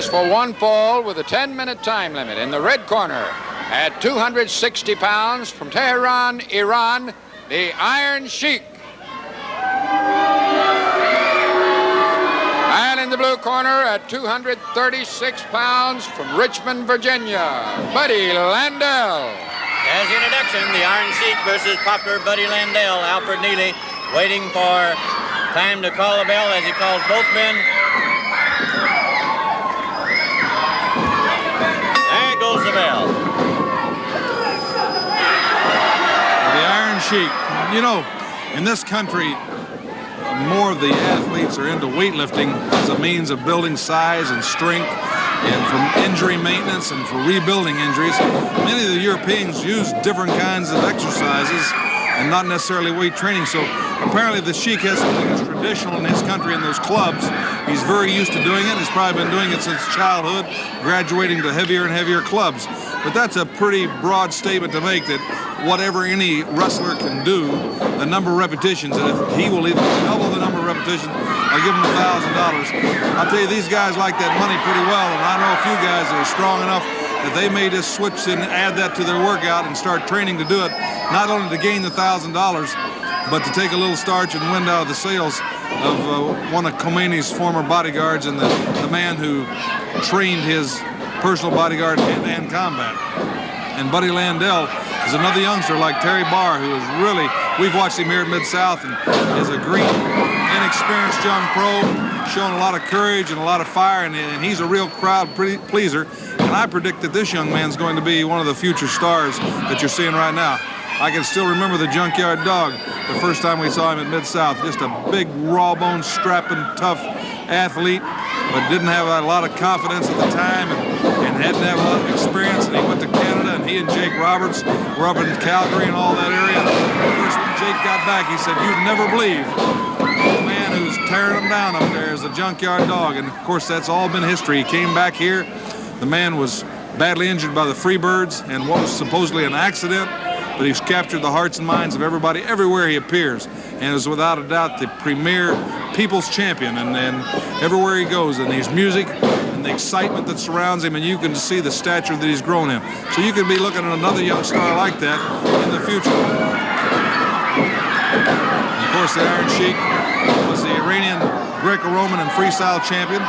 is for one fall with a 10-minute time limit. In the red corner, at 260 pounds, from Tehran, Iran, the Iron Sheik. And in the blue corner, at 236 pounds, from Richmond, Virginia, Buddy Landel. As the introduction, the Iron Sheik versus popular Buddy Landel. Alfred Neely waiting for time to call the bell as he calls both men. There goes the bell. The Iron Sheik. You know, in this country, more of the athletes are into weightlifting as a means of building size and strength and from injury maintenance and for rebuilding injuries. Many of the Europeans use different kinds of exercises and not necessarily weight training. So apparently the Sheik has something that's traditional in his country in those clubs. He's very used to doing it. He's probably been doing it since childhood, graduating to heavier and heavier clubs. But that's a pretty broad statement to make, that whatever any wrestler can do, the number of repetitions, and if he will even double the number of repetitions, I'll give him $1,000. I'll tell you, these guys like that money pretty well, and I know a few guys that are strong enough that they may just switch and add that to their workout and start training to do it, not only to gain the $1,000, but to take a little starch and wind out of the sails of one of Khomeini's former bodyguards and the man who trained his personal bodyguard in hand-to-hand combat. And Buddy Landel is another youngster like Terry Barr, who is really, we've watched him here at Mid-South, and is a green, inexperienced young pro, showing a lot of courage and a lot of fire, and he's a real crowd pleaser. And I predict that this young man's going to be one of the future stars that you're seeing right now. I can still remember the Junkyard Dog, the first time we saw him at Mid-South. Just a big, raw-boned, strapping, tough athlete, but didn't have a lot of confidence at the time and hadn't had a lot of experience. And he went to Canada, and he and Jake Roberts were up in Calgary and all that area. First when Jake got back, he said, "You'd never believe the man who's tearing them down up there is the Junkyard Dog." And of course, that's all been history. He came back here. The man was badly injured by the Freebirds and what was supposedly an accident, but he's captured the hearts and minds of everybody everywhere he appears, and is without a doubt the premier people's champion, and everywhere he goes, and his music and the excitement that surrounds him, and you can see the stature that he's grown in. So you could be looking at another young star like that in the future. And of course, the Iron Sheik was the Iranian Greco-Roman and freestyle champion.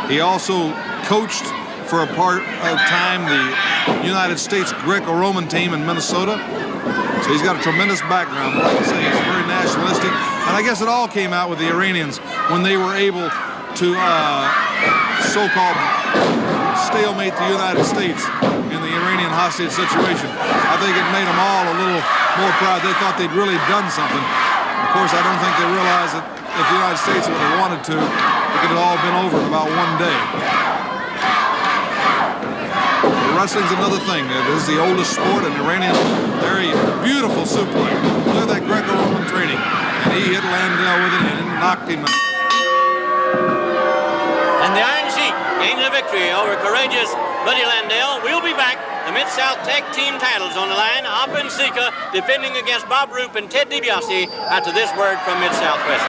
He also coached for a part of time the United States Greco-Roman team in Minnesota. So he's got a tremendous background. Like I say, he's very nationalistic. And I guess it all came out with the Iranians when they were able to so-called stalemate the United States in the Iranian hostage situation. I think it made them all a little more proud. They thought they'd really done something. Of course, I don't think they realized that if the United States would have wanted to, it could have all been over in about one day. Wrestling's another thing. It is the oldest sport, and Iranians, very beautiful suplex. Look at that Greco-Roman training. And he hit Landel with it and knocked him out. And the Iron Sheik gains a victory over courageous Buddy Landel. We'll be back. The Mid-South Tag Team titles on the line. Oppen Sika defending against Bob Roop and Ted DiBiase after this word from Mid-South Wrestling.